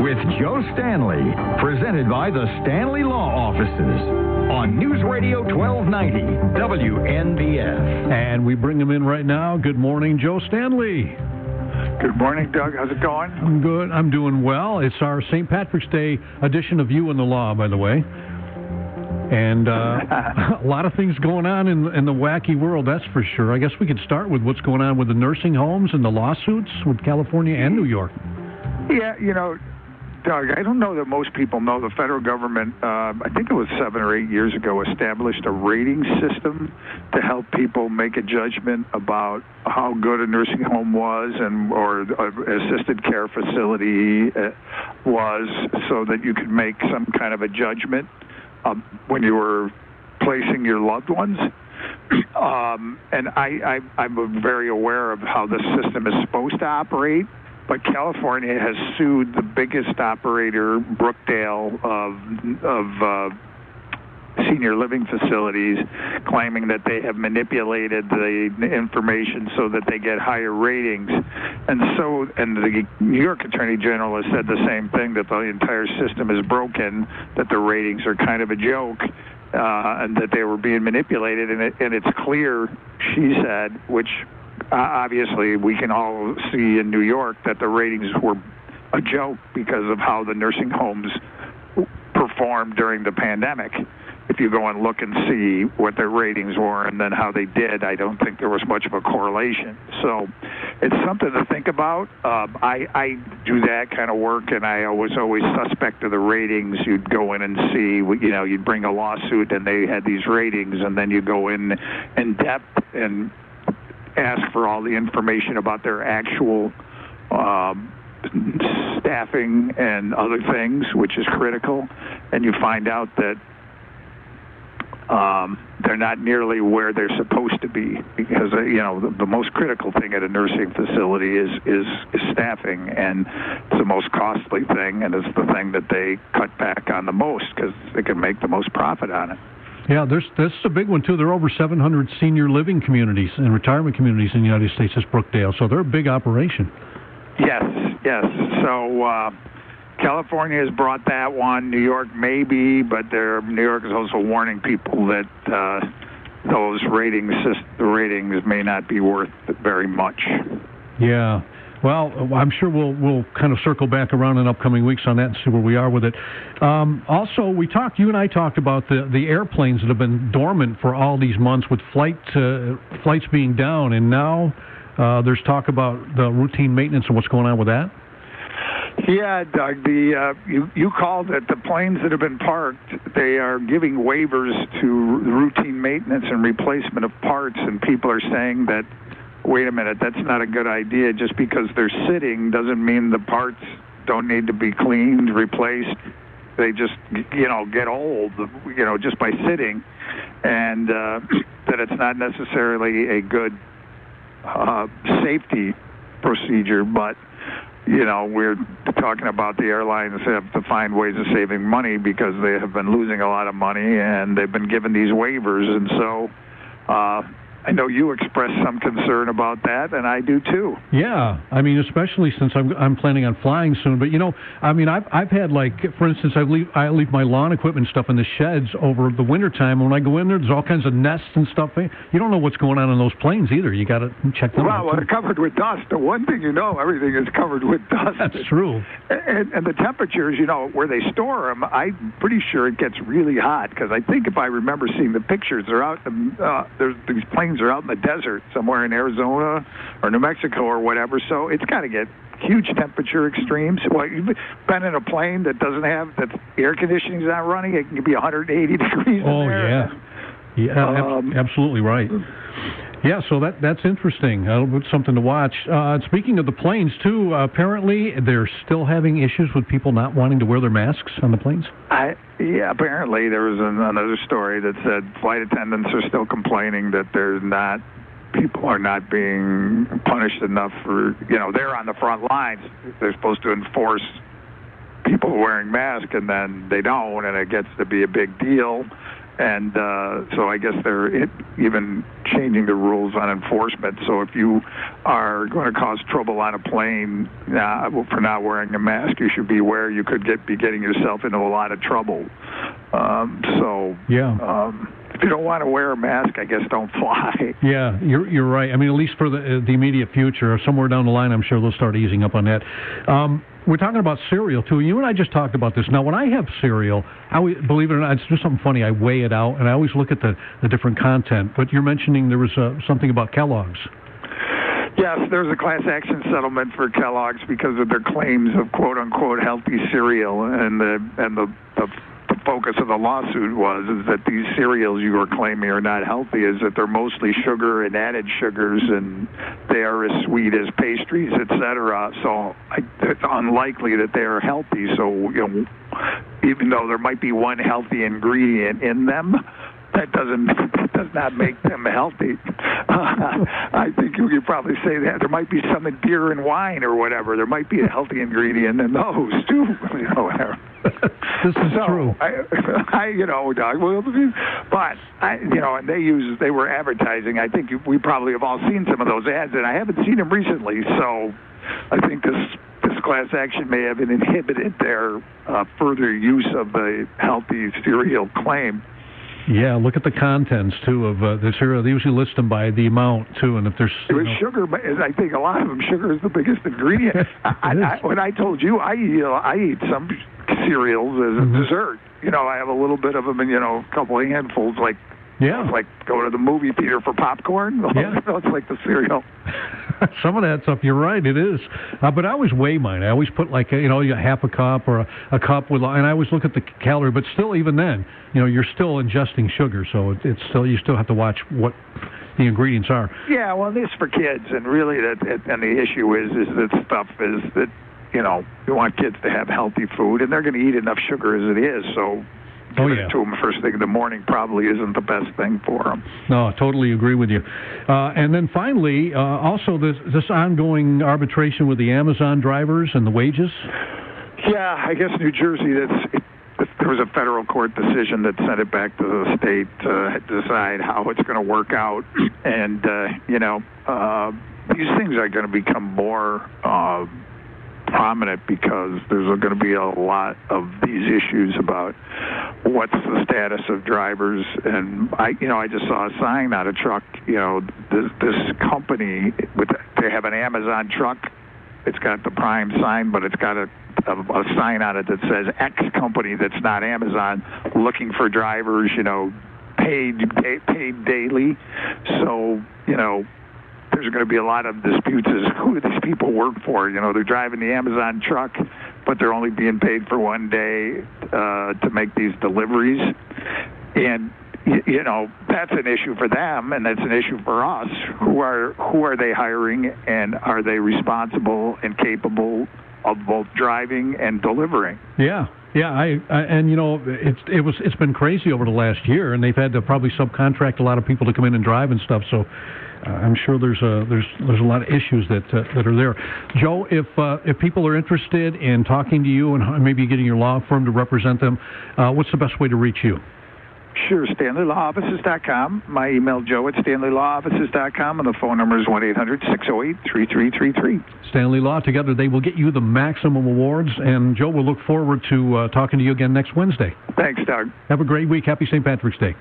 with Joe Stanley, presented by the Stanley Law Offices on News Radio 1290 WNBF. And we bring him in right now. Good morning, Joe Stanley. Good morning, Doug. How's it going? I'm good. I'm doing well. It's our St. Patrick's Day edition of You and the Law, by the way. And a lot of things going on in the wacky world, that's for sure. I guess we could start with what's going on with the nursing homes and the lawsuits with California and New York. Yeah, you know, Doug, I don't know that most people know the federal government, I think it was 7 or 8 years ago, established a rating system to help people make a judgment about how good a nursing home was or assisted care facility was, so that you could make some kind of a judgment when you were placing your loved ones. And I'm very aware of how the system is supposed to operate, but California has sued the biggest operator, Brookdale, of senior living facilities, claiming that they have manipulated the information so that they get higher ratings. And the New York Attorney General has said the same thing, that the entire system is broken, that the ratings are kind of a joke, and that they were being manipulated. And it's clear, she said, which obviously we can all see in New York, that the ratings were a joke because of how the nursing homes performed during the pandemic. If you go and look and see what their ratings were and then how they did, I don't think there was much of a correlation. So it's something to think about. I do that kind of work, and I was always suspect of the ratings. You'd go in and see, you'd bring a lawsuit and they had these ratings, and then you go in depth and ask for all the information about their actual staffing and other things, which is critical, and you find out that they're not nearly where they're supposed to be, because the most critical thing at a nursing facility is staffing, and it's the most costly thing, and it's the thing that they cut back on the most because they can make the most profit on it. Yeah, that's a big one too. There are over 700 senior living communities and retirement communities in the United States as Brookdale, so they're a big operation. Yes. So California has brought that one. New York maybe, but New York is also warning people that those the ratings may not be worth very much. Yeah. Well, I'm sure we'll kind of circle back around in upcoming weeks on that and see where we are with it. Also, you and I talked about the airplanes that have been dormant for all these months with flights being down, and now there's talk about the routine maintenance and what's going on with that. Yeah, Doug, you called it. The planes that have been parked, they are giving waivers to routine maintenance and replacement of parts, and people are saying that, wait a minute, that's not a good idea. Just because they're sitting doesn't mean the parts don't need to be cleaned, replaced. They just, get old, just by sitting, and that it's not necessarily a good safety procedure. But, we're talking about the airlines have to find ways of saving money because they have been losing a lot of money, and they've been given these waivers. And so I know you expressed some concern about that, and I do too. Yeah, I mean, especially since I'm planning on flying soon. But I've had, like, for instance, I leave my lawn equipment stuff in the sheds over the wintertime. When I go in there, there's all kinds of nests and stuff. You don't know what's going on in those planes either. You got to check them out. Well, they're covered with dust. The one thing everything is covered with dust. That's true. And the temperatures, where they store them, I'm pretty sure it gets really hot, because I think if I remember seeing the pictures, they're out. There's these planes are out in the desert somewhere in Arizona or New Mexico or whatever, so it's got to get huge temperature extremes. Well, you've been in a plane that the air conditioning's not running, it can be 180 degrees in there. Absolutely right. Yeah, so that's interesting. It's something to watch. Speaking of the planes, too, apparently they're still having issues with people not wanting to wear their masks on the planes? Apparently there was another story that said flight attendants are still complaining that people are not being punished enough for, they're on the front lines. They're supposed to enforce people wearing masks, and then they don't, and it gets to be a big deal. And so I guess they're even changing the rules on enforcement. So if you are going to cause trouble on a plane for not wearing a mask, you should be aware you could be getting yourself into a lot of trouble. If you don't want to wear a mask, I guess don't fly. Yeah, you're right. I mean, at least for the immediate future, or somewhere down the line, I'm sure they'll start easing up on that. We're talking about cereal, too. You and I just talked about this. Now, when I have cereal, believe it or not, it's just something funny. I weigh it out, and I always look at the different content. But you're mentioning there was something about Kellogg's. Yes, there's a class action settlement for Kellogg's because of their claims of quote-unquote healthy cereal, and the focus of the lawsuit is that these cereals you are claiming are not healthy, is that they're mostly sugar and added sugars, and they are as sweet as pastries, etc. So it's unlikely that they are healthy. So even though there might be one healthy ingredient in them, that does not make them healthy. I think you could probably say that there might be some in beer and wine or whatever. There might be a healthy ingredient in those too. Whatever. This is true. And they were advertising. I think we probably have all seen some of those ads, and I haven't seen them recently. So I think this class action may have inhibited their further use of the healthy cereal claim. Yeah, look at the contents, too, of the cereal. They usually list them by the amount, too, and if there's... sugar, but I think a lot of them, sugar is the biggest ingredient. When I told you, I eat some cereals as a dessert. I have a little bit of them and, a couple of handfuls, like go to the movie theater for popcorn. Yeah. It's like the cereal. Some of that stuff, you're right, it is. But I always weigh mine. I always put half a cup or a cup and I always look at the calorie. But still, even then, you're still ingesting sugar, so you still have to watch what the ingredients are. Yeah, well, this is for kids, and really, and the issue is that stuff is that you want kids to have healthy food, and they're going to eat enough sugar as it is, so. Giving it to them first thing in the morning probably isn't the best thing for them. No, I totally agree with you. And then finally, also this ongoing arbitration with the Amazon drivers and the wages? Yeah, I guess New Jersey, there was a federal court decision that sent it back to the state to decide how it's going to work out. And, these things are going to become more prominent because there's going to be a lot of these issues about what's the status of drivers. And I just saw a sign on a truck. This company they have an Amazon truck. It's got the Prime sign, but it's got a sign on it that says X company that's not Amazon looking for drivers. Paid daily. So there's going to be a lot of disputes as who these people work for. They're driving the Amazon truck, but they're only being paid for one day to make these deliveries. And, that's an issue for them, and that's an issue for us. Who are they hiring, and are they responsible and capable of both driving and delivering? Yeah. Yeah, it's been crazy over the last year, and they've had to probably subcontract a lot of people to come in and drive and stuff. So I'm sure there's a lot of issues that are there. Joe, if people are interested in talking to you and maybe getting your law firm to represent them, what's the best way to reach you? Sure, StanleyLawOffices.com. My email, joe@StanleyLawOffices.com, and the phone number is 1-800-608-3333. Stanley Law, together they will get you the maximum awards, and Joe, we'll look forward to talking to you again next Wednesday. Thanks, Doug. Have a great week. Happy St. Patrick's Day.